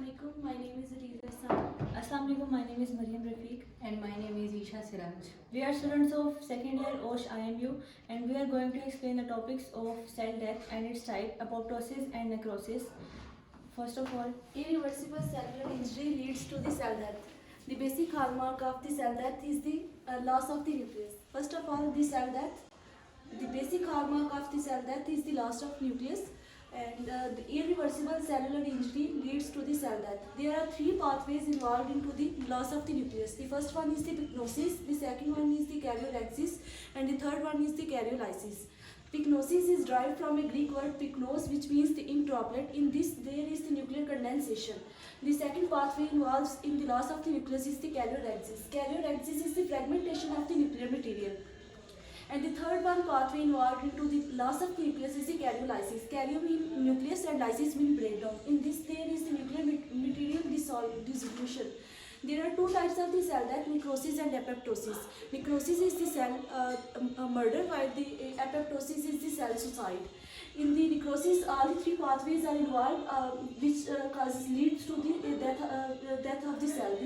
Assalamualaikum. My name is Riza San. Assalamualaikum, my name is Mariam Rafiq. And my name is Isha Siraj. We are students of second year OSH IMU and we are going to explain the topics of cell death and its type, apoptosis and necrosis. First of all, Irreversible cellular injury leads to the cell death. The basic hallmark of the cell death is the loss of the nucleus. First of all, the cell death. The basic hallmark of the cell death is the loss of nucleus. And the irreversible cellular injury leads to the cell death. There are three pathways involved into the loss of the nucleus. The first one is the pycnosis, the second one is the karyolysis, and the third one is the karyolysis. Pycnosis is derived from a Greek word pyknos, which means the ink droplet. In this, there is the nuclear condensation. The second pathway involves in the loss of the nucleus is the karyolysis. Karyolysis is the fragmentation of the nuclear material. And the third one pathway involved into the loss of the nucleus is the karyolysis. Karyo means nucleus and lysis means breakdown. In this, there is the nuclear material dissolution. There are two types of the cell death, necrosis and apoptosis. Necrosis is the cell murder, while the apoptosis is the cell suicide. In the necrosis, all the three pathways are involved, which leads to the death of the cell.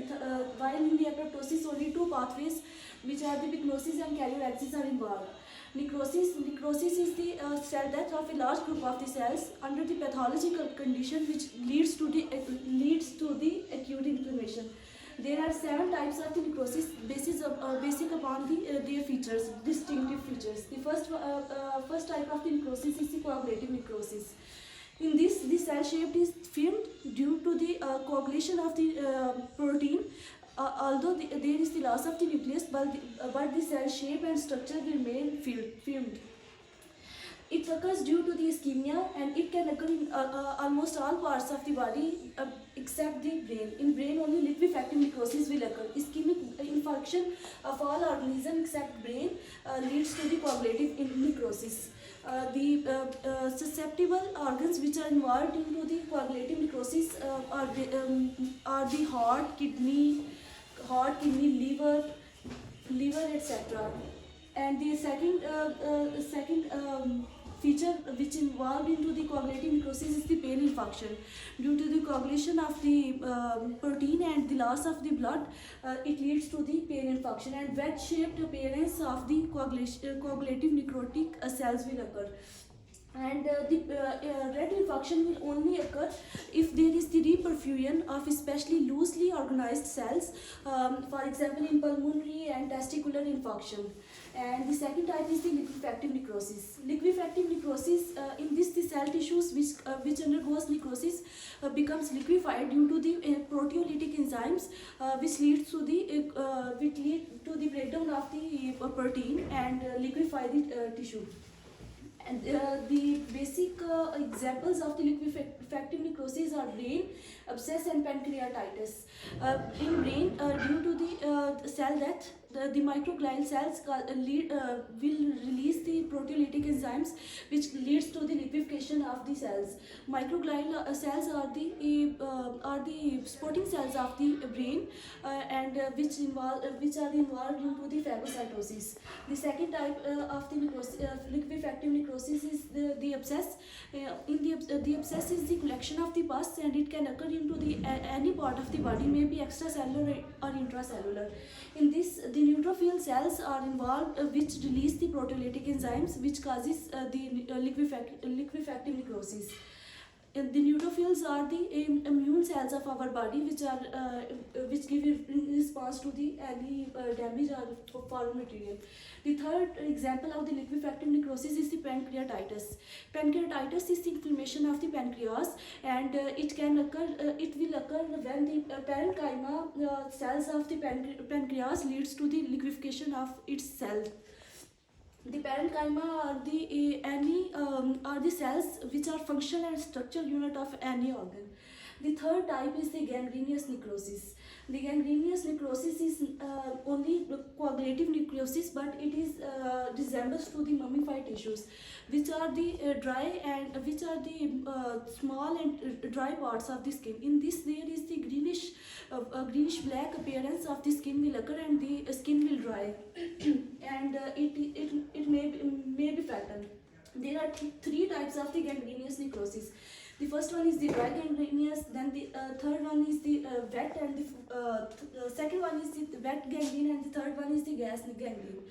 While in the apoptosis, only two pathways, which are the pycnosis and karyolysis, are involved. Necrosis is the cell death of a large group of the cells under the pathological condition, which leads to the acute inflammation. There are 7 types of the necrosis based upon their features, distinctive features. The first type of the necrosis is the coagulative necrosis. In this, the cell shape is firmed due to the coagulation of the protein. Although there is the loss of the nucleus, but the cell shape and structure remain firmed. It occurs due to the ischemia, and it can occur in almost all parts of the body except the brain. In brain, only liquefactive necrosis will occur. Ischemic infarction of all organisms except brain leads to the coagulative necrosis. The susceptible organs which are involved into the coagulative necrosis are the heart, kidney, liver, etc. And the second feature which involved into the coagulative necrosis is the pain infarction. Due to the coagulation of the protein and the loss of the blood, it leads to the pain infarction, and wedge-shaped appearance of the coagulative necrotic cells will occur. And the red infarction will only occur if there is the reperfusion of especially loosely organized cells, for example in pulmonary and testicular infarction. And the second type is the liquefactive necrosis. Liquefactive necrosis, in this the cell tissues which undergoes necrosis becomes liquefied due to the proteolytic enzymes, which lead to the breakdown of the protein and liquefy the tissue. And the basic examples of the liquefactive necrosis are brain abscess and pancreatitis. In brain, due to the cell death, the microglial cells will release the proteolytic enzymes, which leads to the liquefaction of the cells. Microglial cells are the supporting cells of the brain, and which are involved into the phagocytosis. The second type of the liquefactive necrosis is the abscess. The abscess is the collection of the pus, and it can occur into the any part of the body, maybe extracellular or intracellular. In this, the neutrophil cells are involved, which release the proteolytic enzymes, which causes the liquefactive necrosis. The neutrophils are the immune cells of our body, which give a response to the any damage or foreign material. The third example of the liquefactive necrosis is the pancreatitis. Pancreatitis is the inflammation of the pancreas, and it will occur when the parenchyma cells of the pancreas leads to the liquefaction of its cells. The parenchyma are the cells which are functional and structural unit of any organ. The third type is the gangrenous necrosis. The gangrenous necrosis is only coagulative necrosis, but it is resembles to the mummified tissues, which are the small and dry parts of the skin. In this, there is the greenish black appearance of the skin will occur, and the skin will dry, and it may be flattened. There are three types of the gangrenous necrosis. The first one is the dry gangrenous, then the third one is the wet, and the second one is the wet gangrene, and the third one is the gas gangrene.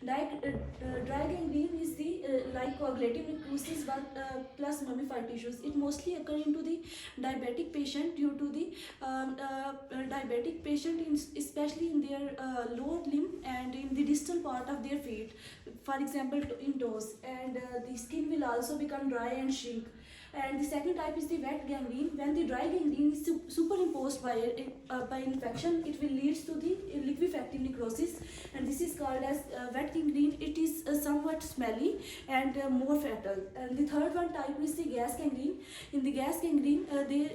Dry gangrene is the like coagulative necrosis but plus mummified tissues. It mostly occur into the diabetic patient due to the diabetic patient, especially in their lower limb and in the distal part of their feet, for example in toes, and the skin will also become dry and shrink. And the second type is the wet gangrene. When the dry gangrene is superimposed by infection, it will lead to the liquefactive necrosis, and this is called as wet gangrene. It is somewhat smelly and more fatal. And the third one type is the gas gangrene. In the gas gangrene, the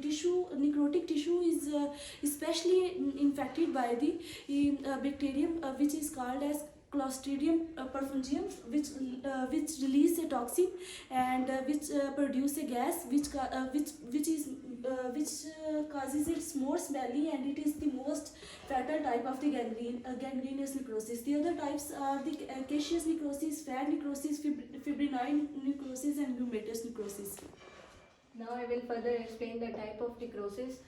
tissue, necrotic tissue, is especially infected by the bacterium which is called as Clostridium perfringium, which release a toxin and which produce a gas which causes it more smelly, and it is the most fatal type of the gangrenous necrosis. The other types are the caseous necrosis, fat necrosis, fibrinoid necrosis, and rheumatous necrosis. Now I will further explain the type of necrosis.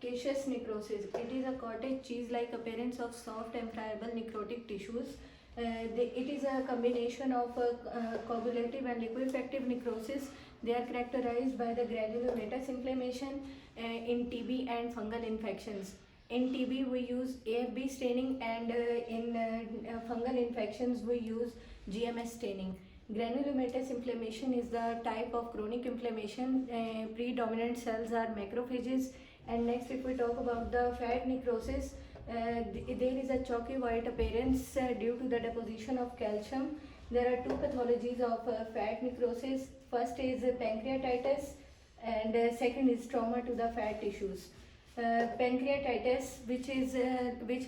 Caseous necrosis. It is a cottage cheese-like appearance of soft and friable necrotic tissues. It is a combination of coagulative and liquefactive necrosis. They are characterized by the granulomatous inflammation in TB and fungal infections. In TB we use AFB staining, and in fungal infections we use GMS staining. Granulomatous inflammation is the type of chronic inflammation. Predominant cells are macrophages. And next, if we talk about the fat necrosis, there is a chalky white appearance due to the deposition of calcium. There are two pathologies of fat necrosis. First is pancreatitis, and second is trauma to the fat tissues. Pancreatitis, which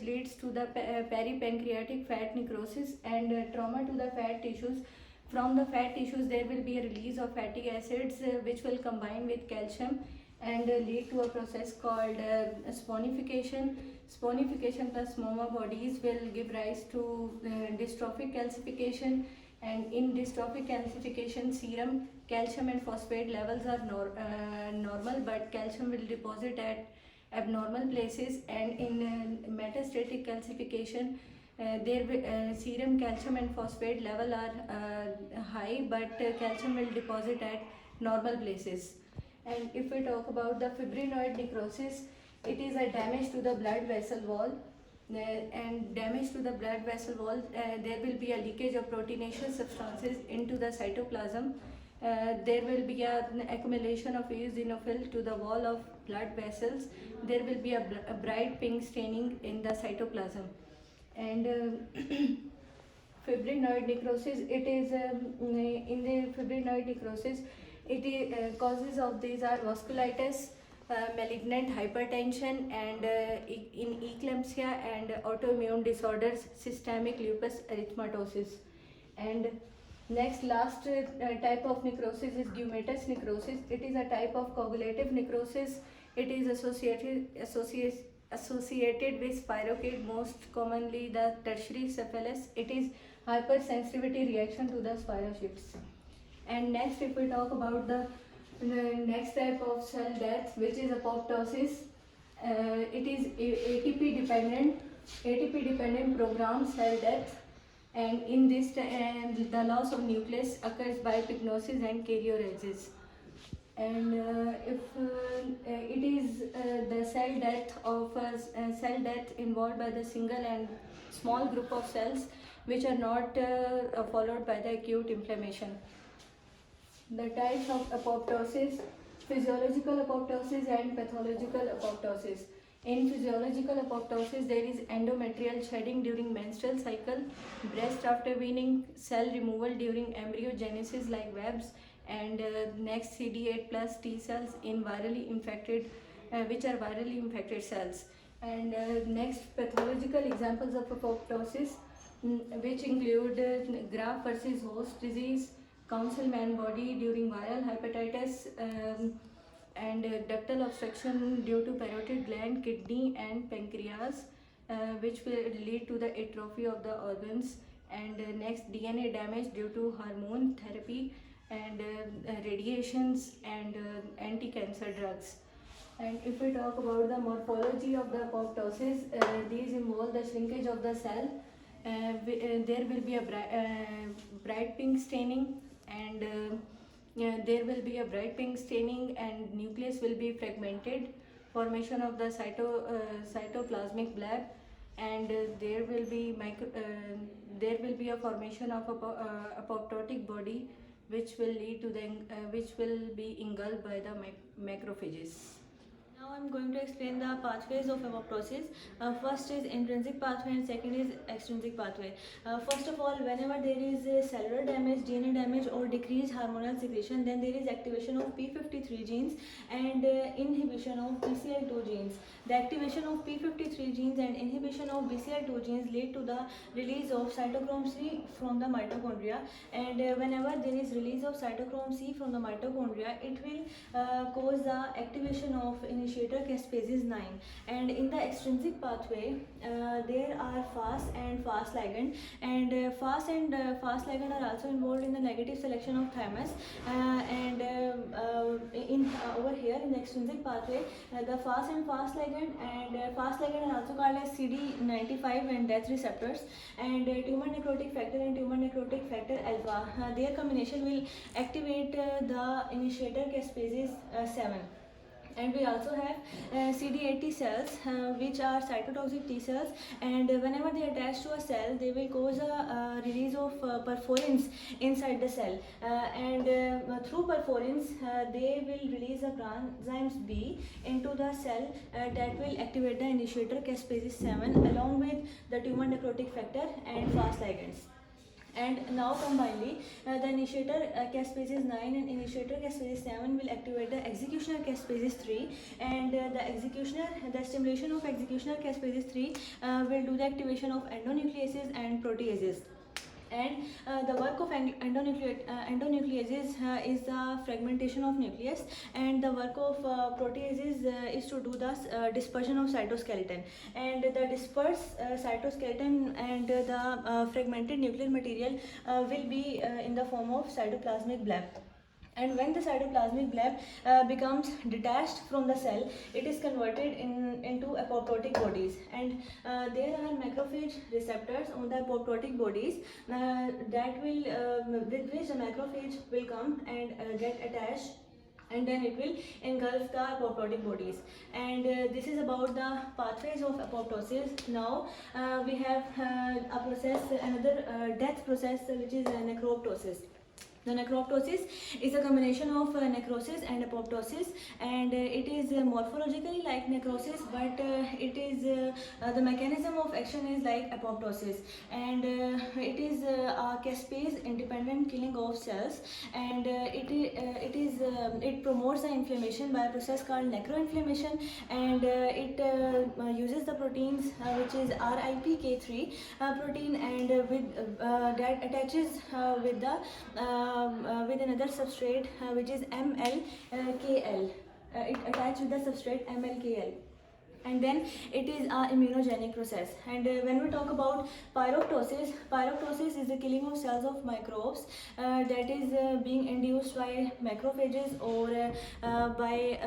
leads to the peripancreatic fat necrosis, and trauma to the fat tissues. From the fat tissues, there will be a release of fatty acids which will combine with calcium and lead to a process called sponification. Sponification plus smoma bodies will give rise to dystrophic calcification, and in dystrophic calcification, serum calcium and phosphate levels are normal, but calcium will deposit at abnormal places, and in metastatic calcification, serum calcium and phosphate level are high, but calcium will deposit at normal places. And if we talk about the fibrinoid necrosis, it is a damage to the blood vessel wall. And damage to the blood vessel wall, there will be a leakage of proteinaceous substances into the cytoplasm. There will be an accumulation of eosinophil to the wall of blood vessels. There will be a bright pink staining in the cytoplasm. And fibrinoid necrosis, it is in the fibrinoid necrosis, causes of these are vasculitis, malignant hypertension, and in eclampsia and autoimmune disorders, systemic lupus erythematosus. And last type of necrosis is rheumatous necrosis. It is a type of coagulative necrosis. It is associated with spirochete, most commonly the tertiary cephalus. It is hypersensitivity reaction to the spirochetes. And next, if we talk about the next type of cell death, which is apoptosis, it is ATP dependent programmed cell death, and in this the loss of nucleus occurs by pyknosis and karyoresis. And if it is the cell death involved by the single and small group of cells which are not followed by the acute inflammation. The types of apoptosis: physiological apoptosis and pathological apoptosis. In physiological apoptosis, there is endometrial shedding during menstrual cycle, breast after weaning, cell removal during embryogenesis like webs, and next CD8 plus T cells in virally infected, which are virally infected cells. And next, pathological examples of apoptosis, which include graft versus host disease, Councilman body during viral hepatitis, and ductal obstruction due to parotid gland, kidney, and pancreas, which will lead to the atrophy of the organs. And next, DNA damage due to hormone therapy, and radiations and anti-cancer drugs. And if we talk about the morphology of the apoptosis, these involve the shrinkage of the cell. There will be a bright pink staining, and there will be a bright pink staining, and nucleus will be fragmented, formation of the cytoplasmic bleb, and there will be a formation of apoptotic body, which will lead to which will be engulfed by the macrophages. Now I'm going to explain the pathways of apoptosis. First is intrinsic pathway and second is extrinsic pathway. First of all, whenever there is cellular damage, DNA damage or decreased hormonal secretion, then there is activation of p53 genes and inhibition of BCL2 genes. The activation of p53 genes and inhibition of BCL2 genes lead to the release of cytochrome C from the mitochondria, and whenever there is release of cytochrome C from the mitochondria, it will cause the activation of initiator caspases 9. And in the extrinsic pathway, there are FAS and FAS ligand, and FAS and FAS ligand are also involved in the negative selection of thymus, and over here in the extrinsic pathway, the FAS and FAS ligand and FAS ligand are also called as CD95 and death receptors, and tumor necrotic factor and tumor necrotic factor alpha, their combination will activate the initiator caspases 7. And we also have CD80 cells, which are cytotoxic T cells, and whenever they attach to a cell, they will cause a release of perforins inside the cell, and through perforins, they will release a granzymes B into the cell that will activate the initiator caspases 7 along with the tumor necrotic factor and FAS ligands. And now combinedly, the initiator caspases 9 and initiator caspases 7 will activate the executioner caspases 3, and the stimulation of executioner caspases 3 will do the activation of endonucleases and proteases. And the work of endonucleases is the fragmentation of nucleus, and the work of proteases is to do the dispersion of cytoskeleton. And the dispersed cytoskeleton and the fragmented nuclear material will be in the form of cytoplasmic bleb. And when the cytoplasmic bleb becomes detached from the cell, it is converted into apoptotic bodies, and there are macrophage receptors on the apoptotic bodies that will with which the macrophage will come and get attached, and then it will engulf the apoptotic bodies. And this is about the pathways of apoptosis. Now we have another death process, which is necroptosis. The necroptosis is a combination of necrosis and apoptosis, and it is morphologically like necrosis, but it is the mechanism of action is like apoptosis, and it is a caspase independent killing of cells, and it promotes the inflammation by a process called necroinflammation, and it uses the proteins which is RIPK3 protein, and that attaches with the with another substrate which is MLKL. It attaches with the substrate MLKL, and then it is a immunogenic process. And when we talk about pyroptosis is the killing of cells of microbes that is being induced by macrophages or by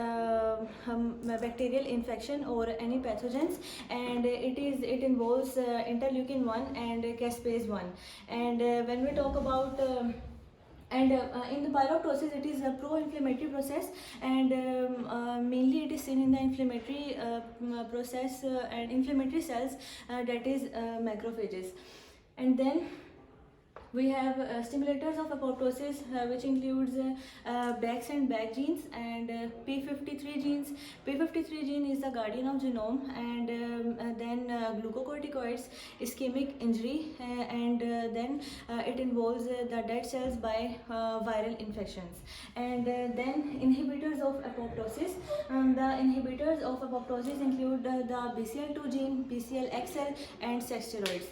bacterial infection or any pathogens, and it involves interleukin 1 and caspase 1. And when we talk about in the pyroptosis, it is a pro-inflammatory process, and mainly it is seen in the inflammatory process and inflammatory cells, that is macrophages. And then we have stimulators of apoptosis, which includes BAX and BAC genes and p53 genes. P53 gene is the guardian of genome, and then glucocorticoids, ischemic injury, and then it involves the dead cells by viral infections. And then inhibitors of apoptosis. The inhibitors of apoptosis include the BCL2 gene, BCL-XL, and sex steroids.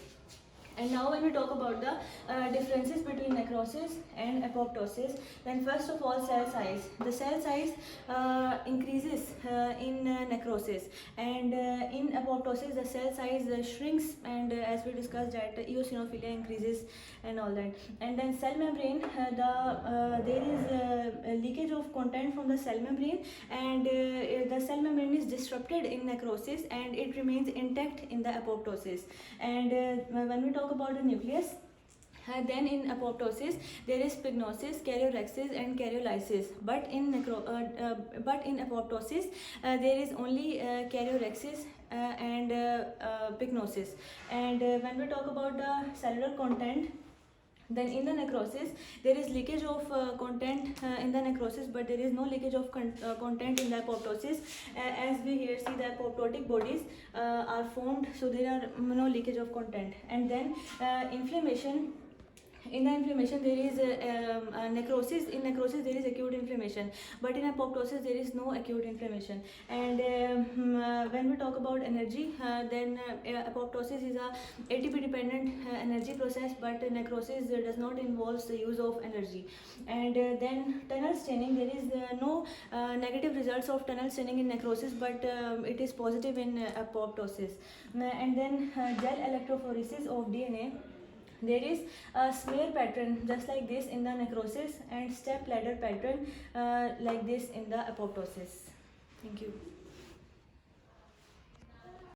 And now when we talk about the differences between necrosis and apoptosis, then first of all, cell size. The cell size increases in necrosis, and in apoptosis the cell size shrinks, and as we discussed that eosinophilia increases and all that. And then cell membrane, there is a leakage of content from the cell membrane, and the cell membrane is disrupted in necrosis and it remains intact in the apoptosis. And when we talk about the nucleus, then in apoptosis there is pygnosis, karyorrhexis and karyolysis, but in apoptosis there is only karyorrhexis and pygnosis. And when we talk about the cellular content, then in the necrosis there is leakage of content in the necrosis, but there is no leakage of content in the apoptosis. As we here see, the apoptotic bodies are formed, so there are no leakage of content. And then inflammation. In the inflammation there is necrosis. In necrosis there is acute inflammation, but in apoptosis there is no acute inflammation. And when we talk about energy, then apoptosis is a ATP dependent energy process, but necrosis does not involve the use of energy. And then tunnel staining, there is no negative results of tunnel staining in necrosis, but it is positive in apoptosis. And then gel electrophoresis of DNA. There is a smear pattern just like this in the necrosis, and step ladder pattern like this in the apoptosis. Thank you.